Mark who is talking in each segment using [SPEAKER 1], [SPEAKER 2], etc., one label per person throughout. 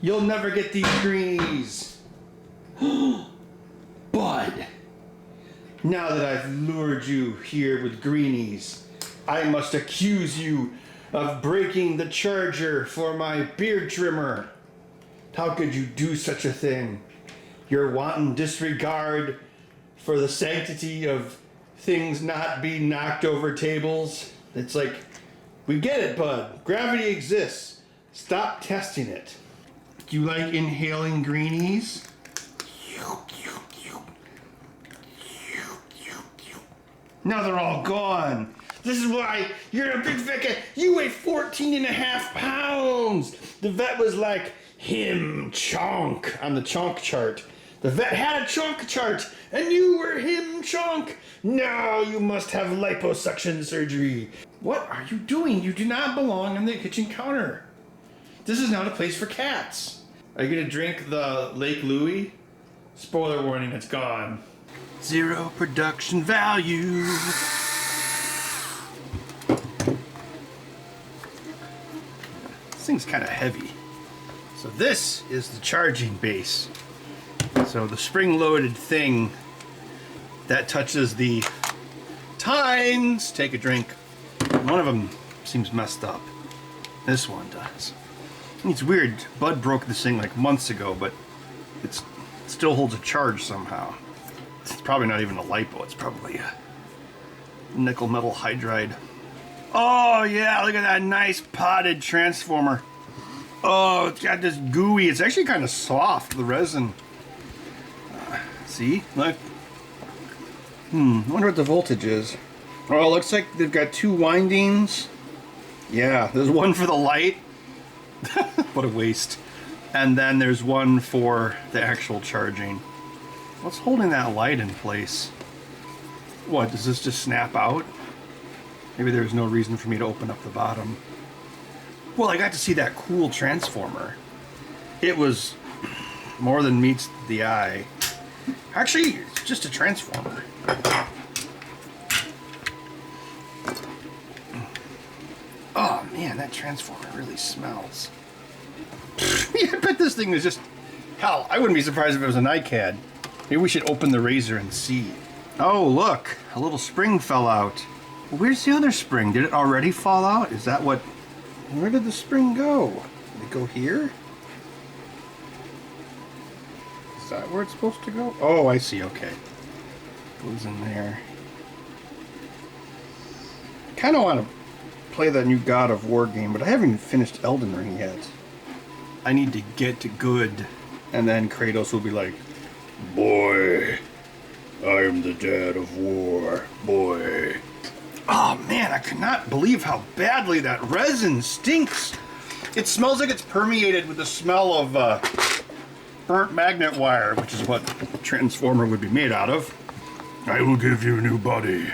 [SPEAKER 1] You'll never get these greenies. Bud, now that I've lured you here with greenies, I must accuse you of breaking the charger for my beard trimmer. How could you do such a thing? Your wanton disregard for the sanctity of things not being knocked over tables. It's like, we get it, Bud. Gravity exists. Stop testing it. Do you like inhaling greenies? Now they're all gone. This is why you're a big fat cat. You weigh 14.5 pounds. The vet was like, him chonk on the chonk chart. The vet had a chonk chart, and you were him chonk. Now you must have liposuction surgery. What are you doing? You do not belong on the kitchen counter. This is not a place for cats. Are you gonna drink the Lake Louie? Spoiler warning, it's gone. Zero production value. This thing's kind of heavy. So this is the charging base. So the spring-loaded thing that touches the tines. Take a drink. One of them seems messed up. This one does. It's weird. Bud broke this thing like months ago, but it still holds a charge somehow. It's probably not even a lipo. It's probably a nickel metal hydride. Oh yeah, look at that nice potted transformer. Oh, it's got this gooey. It's actually kind of soft, the resin. See? Look. I wonder what the voltage is. Oh, it looks like they've got two windings. Yeah, there's one for the light. What a waste. And then there's one for the actual charging. What's holding that light in place? What, does this just snap out? Maybe there's no reason for me to open up the bottom. Well, I got to see that cool transformer. It was more than meets the eye. Actually, it's just a transformer. Oh man, that transformer really smells. I bet this thing is just... Hell, I wouldn't be surprised if it was an iCAD. Maybe we should open the razor and see. Oh, look, a little spring fell out. Where's the other spring? Did it already fall out? Is that what... Where did the spring go? Did it go here? Is that where it's supposed to go? Oh, I see, okay. Goes in there. I kind of want to play that new God of War game, but I haven't even finished Elden Ring yet. I need to get to good, and then Kratos will be like, boy, I am the dad of war, boy. Oh man, I could not believe how badly that resin stinks. It smells like it's permeated with the smell of burnt magnet wire, which is what a transformer would be made out of. I will give you a new body,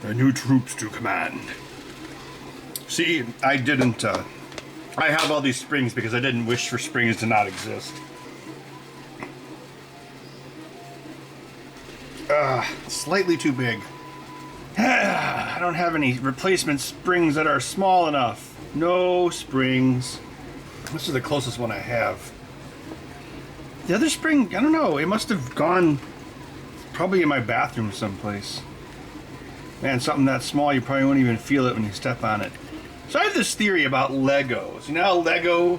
[SPEAKER 1] new troops to command. See, I didn't, I have all these springs because I didn't wish for springs to not exist. Slightly too big. I don't have any replacement springs that are small enough. No springs. This is the closest one I have. The other spring, I don't know, it must have gone probably in my bathroom someplace. Man, something that small, you probably won't even feel it when you step on it. So I have this theory about Legos. You know how Lego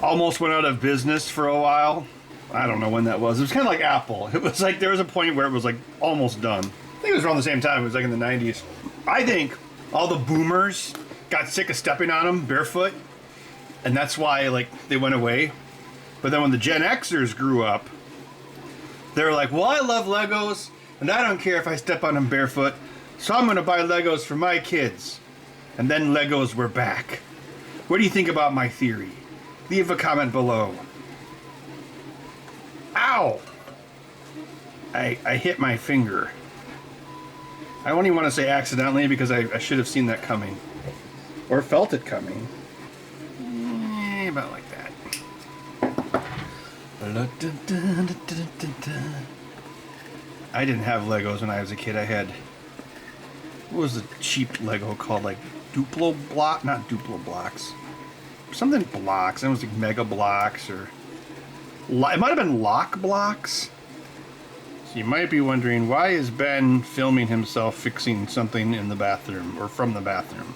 [SPEAKER 1] almost went out of business for a while? I don't know when that was. It was kind of like Apple. It was like there was a point where it was like almost done. I think it was around the same time. It was like in the 90s. I think all the boomers got sick of stepping on them barefoot, and that's why like they went away. But then when the Gen Xers grew up, they were like, well, I love Legos, and I don't care if I step on them barefoot, so I'm going to buy Legos for my kids. And then Legos were back. What do you think about my theory? Leave a comment below. Ow! I hit my finger. I don't even want to say accidentally because I should have seen that coming. Or felt it coming. About like that. I didn't have Legos when I was a kid. I had... What was the cheap Lego called? Like Duplo block? Not Duplo blocks. something blocks. It was like Mega Blocks or it might have been Lock Blocks. So you might be wondering, why is Ben filming himself fixing something in the bathroom or from the bathroom?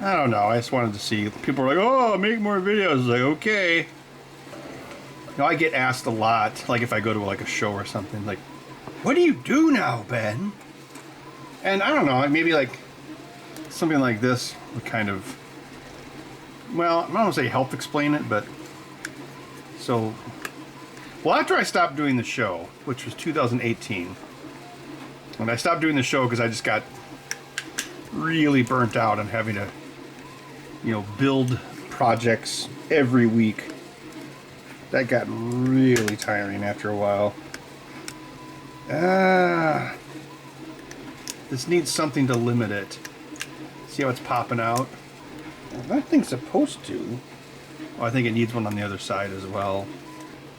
[SPEAKER 1] I don't know. I just wanted to see. People are like, "Oh, make more videos." Like, okay. You know, I get asked a lot, like if I go to like a show or something, like, "What do you do now, Ben?" And I don't know. Maybe like something like this would kind of, well, I don't want to say help explain it, but so, well, after I stopped doing the show, which was 2018, and I stopped doing the show because I just got really burnt out on having to, you know, build projects every week. That got really tiring after a while. This needs something to limit it. See how it's popping out? Well, that thing's supposed to. Oh, I think it needs one on the other side as well.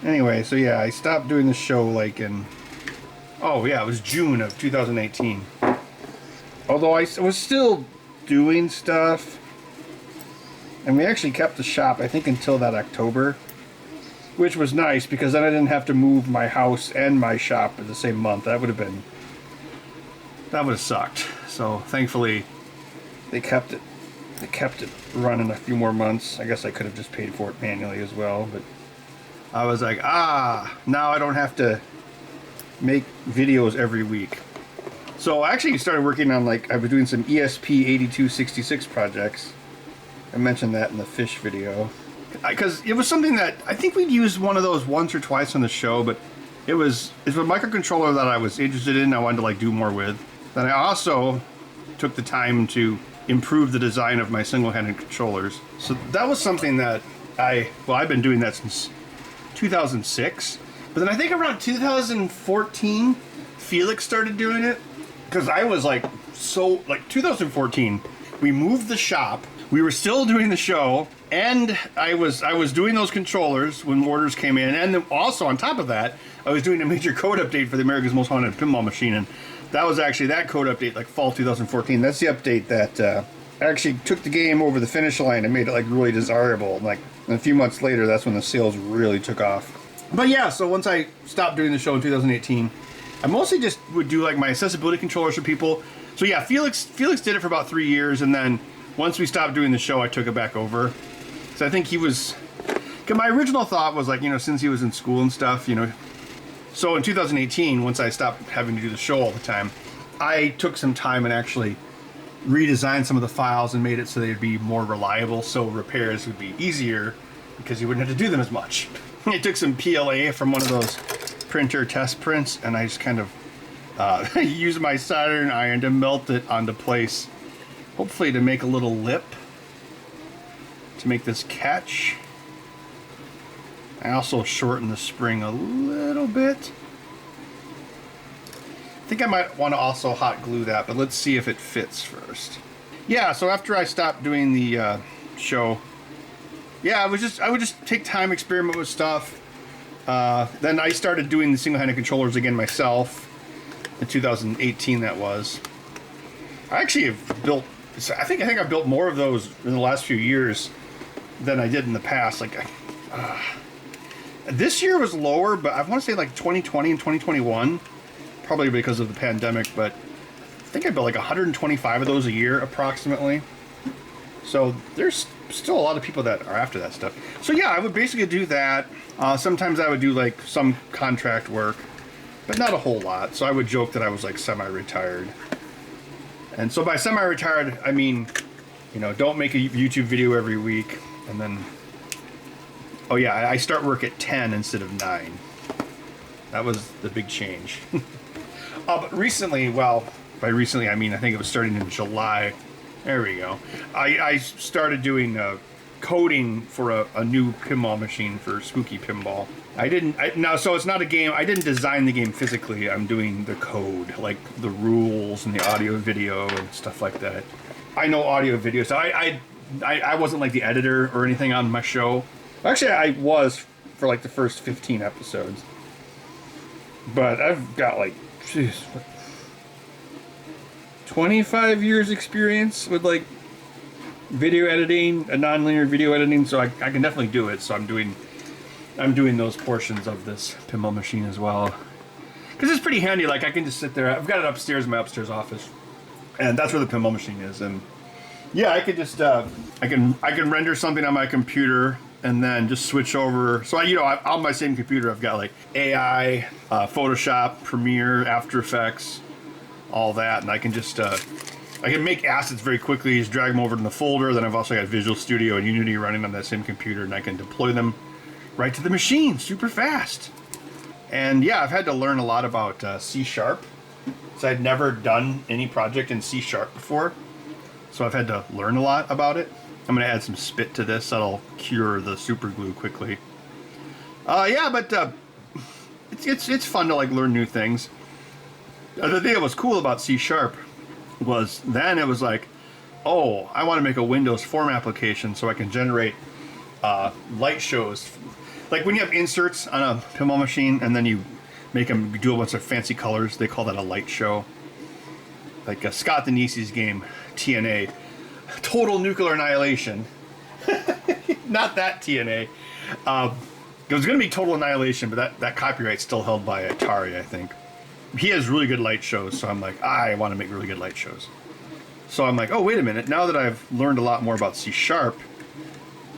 [SPEAKER 1] Anyway, so yeah, I stopped doing the show like in, oh yeah, it was June of 2018. Although I was still doing stuff. And we actually kept the shop, I think, until that October. Which was nice, because then I didn't have to move my house and my shop in the same month. That would have sucked. So thankfully, they kept it running a few more months. I guess I could have just paid for it manually as well, but I was like, now I don't have to make videos every week. So I actually started working on, like, I was doing some ESP8266 projects. I mentioned that in the fish video. Because it was something that, I think we'd used one of those once or twice on the show, but it's a microcontroller that I was interested in, I wanted to, like, do more with. Then I also took the time to improve the design of my single-handed controllers. So that was something that I've been doing that since 2006. But then I think around 2014, Felix started doing it. Because I was like, 2014, we moved the shop. We were still doing the show, and I was doing those controllers when orders came in, and then also on top of that, I was doing a major code update for the America's Most Haunted Pinball Machine, and that was actually that code update, like fall 2014. That's the update that actually took the game over the finish line and made it like really desirable. Like a few months later, that's when the sales really took off. But yeah, so once I stopped doing the show in 2018, I mostly just would do like my accessibility controllers for people. So yeah, Felix did it for about 3 years, and then once we stopped doing the show, I took it back over. So I think cause my original thought was like, you know, since he was in school and stuff, you know. So in 2018, once I stopped having to do the show all the time, I took some time and actually redesigned some of the files and made it so they'd be more reliable, so repairs would be easier because you wouldn't have to do them as much. I took some PLA from one of those printer test prints, and I just kind of used my soldering iron to melt it onto place. Hopefully to make a little lip to make this catch. I also shortened the spring a little bit. I think I might want to also hot glue that, but let's see if it fits first. Yeah, so after I stopped doing the show, yeah, I would just take time, experiment with stuff. Then I started doing the single-handed controllers again myself in 2018. That was. I actually have built. I think I've built more of those in the last few years than I did in the past. Like, this year was lower, but I want to say like 2020 and 2021, probably because of the pandemic. But I think I built like 125 of those a year, approximately. So there's still a lot of people that are after that stuff. So yeah, I would basically do that. Sometimes I would do like some contract work, but not a whole lot. So I would joke that I was like semi-retired. And so by semi-retired, I mean, you know, don't make a YouTube video every week. And then, oh yeah, I start work at 10 instead of 9. That was the big change. But recently, well, by recently I mean I think it was starting in July. There we go. I started doing coding for a new pinball machine for Spooky Pinball. So it's not a game. I didn't design the game physically. I'm doing the code, like the rules and the audio, video, and stuff like that. I know audio, video, so I wasn't like the editor or anything on my show. Actually, I was for like the first 15 episodes. But I've got like, 25 years experience with like video editing, non-linear video editing, so I can definitely do it. So I'm doing those portions of this pinball machine as well. Because it's pretty handy, like I can just sit there. I've got it upstairs in my upstairs office. And that's where the pinball machine is. And yeah, I could just, I can render something on my computer and then just switch over. So on my same computer, I've got like AI, Photoshop, Premiere, After Effects, all that. And I can just, I can make assets very quickly, just drag them over to the folder. Then I've also got Visual Studio and Unity running on that same computer, and I can deploy them right to the machine super fast. And yeah, I've had to learn a lot about C#. So I'd never done any project in C# before. So I've had to learn a lot about it. I'm going to add some spit to this. That'll cure the super glue quickly. Yeah, but it's fun to like learn new things. The thing that was cool about C# was then it was like, oh, I want to make a Windows form application so I can generate light shows. Like when you have inserts on a pinball machine and then you make them do a bunch of fancy colors, they call that a light show. Like Scott Denise's game, TNA, Total Nuclear Annihilation. Not that TNA. It was going to be Total Annihilation, but that copyright's still held by Atari, I think. He has really good light shows, so I'm like, I want to make really good light shows. So I'm like, oh, wait a minute. Now that I've learned a lot more about C#,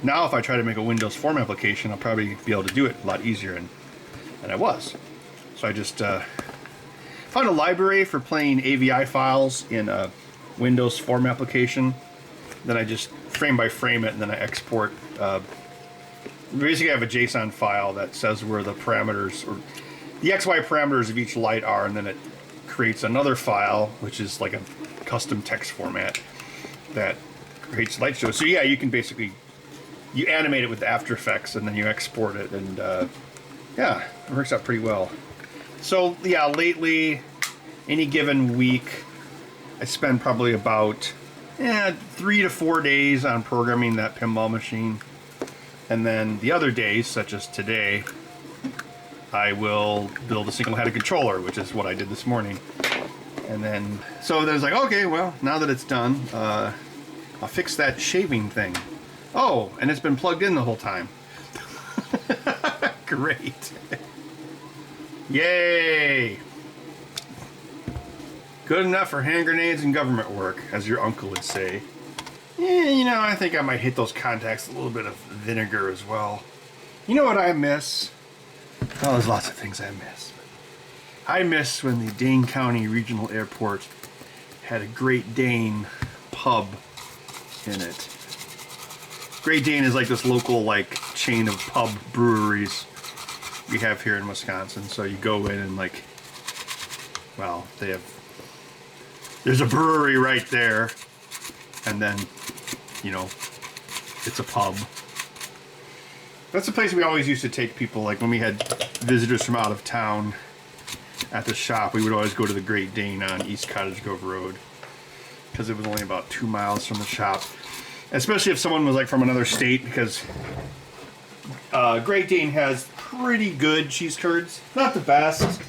[SPEAKER 1] now if I try to make a Windows form application, I'll probably be able to do it a lot easier, and I was. So I just found a library for playing AVI files in a Windows form application. Then I just frame by frame it, and then I export. Basically, I have a JSON file that says where the parameters, or the XY parameters of each light are, and then it creates another file, which is like a custom text format that creates light shows. So yeah, you can basically, you animate it with After Effects, and then you export it, and yeah, it works out pretty well. So yeah, lately, any given week, I spend probably about 3 to 4 days on programming that pinball machine. And then the other days, such as today, I will build a single-headed controller, which is what I did this morning. And then, so there's like, okay, well, now that it's done, I'll fix that shaving thing. Oh, and it's been plugged in the whole time. Great. Yay! Good enough for hand grenades and government work, as your uncle would say. Yeah, I think I might hit those contacts with a little bit of vinegar as well. You know what I miss? Oh, there's lots of things I miss. I miss when the Dane County Regional Airport had a Great Dane pub in it. Great Dane is like this local chain of pub breweries we have here in Wisconsin. So you go in and well, there's a brewery right there, and then, it's a pub. That's the place we always used to take people, like when we had visitors from out of town at the shop, we would always go to the Great Dane on East Cottage Grove Road, because it was only about 2 miles from the shop. Especially if someone was from another state, because Great Dane has pretty good cheese curds. Not the best,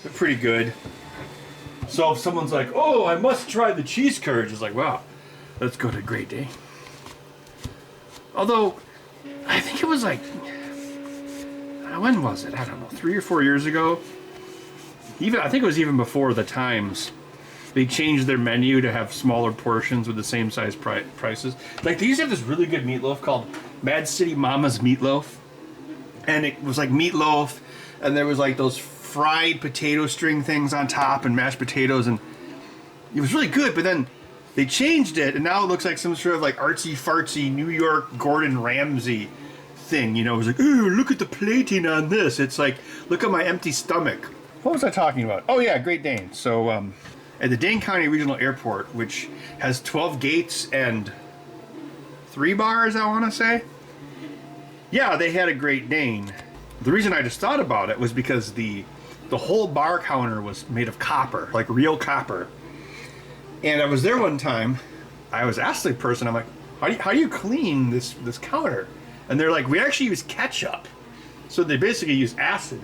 [SPEAKER 1] but pretty good. So if someone's like, oh, I must try the cheese curds, it's like, wow, let's go to Great Dane. Although, I think it was when was it? I don't know, 3 or 4 years ago? I think it was even before the times. They changed their menu to have smaller portions with the same size prices. They used to have this really good meatloaf called Mad City Mama's Meatloaf. And it was meatloaf, and there was those fried potato string things on top and mashed potatoes, and it was really good. But then they changed it, and now it looks like some sort of artsy fartsy New York Gordon Ramsay thing. It was ooh, look at the plating on this. It's look at my empty stomach. What was I talking about? Oh yeah, Great Dane. So at the Dane County Regional Airport, which has 12 gates and 3 bars, I want to say. Yeah, they had a Great Dane. The reason I just thought about it was because the whole bar counter was made of copper, real copper. And I was there one time. I was asked the person, I'm like, how do you clean this counter? And they're like, we actually use ketchup. So they basically use acid.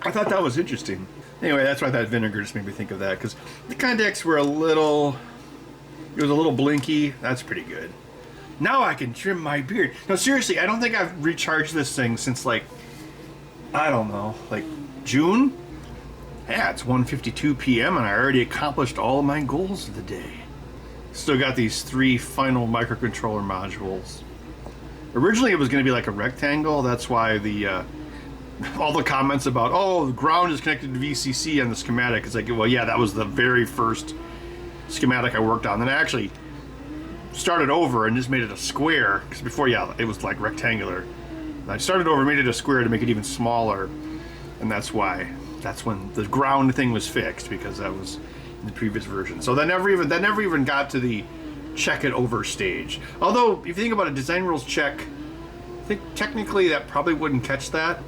[SPEAKER 1] I thought that was interesting. Anyway, that's why that vinegar just made me think of that, because the contacts were it was a little blinky. That's pretty good. Now I can trim my beard. No, seriously, I don't think I've recharged this thing since like, I don't know, like June? Yeah, it's 1:52 p.m. and I already accomplished all of my goals of the day. Still got these 3 final microcontroller modules. Originally it was going to be like a rectangle, that's why the all the comments about, oh, the ground is connected to VCC on the schematic. It's like, well, yeah, that was the very first schematic I worked on. Then I actually started over and just made it a square, because before, yeah, it was like rectangular. And I started over, made it a square to make it even smaller, and that's when the ground thing was fixed, because that was in the previous version. So that never even got to the check it over stage. Although, if you think about it, design rules check, I think technically that probably wouldn't catch that.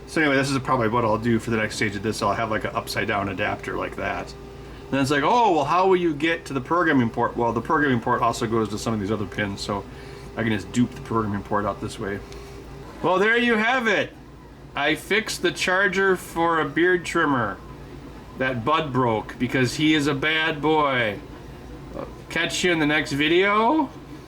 [SPEAKER 1] So anyway, this is probably what I'll do for the next stage of this. I'll have like an upside down adapter like that. And then it's like, oh, well, how will you get to the programming port? Well, the programming port also goes to some of these other pins, so I can just dupe the programming port out this way. Well, there you have it. I fixed the charger for a beard trimmer that Bud broke because he is a bad boy. Catch you in the next video.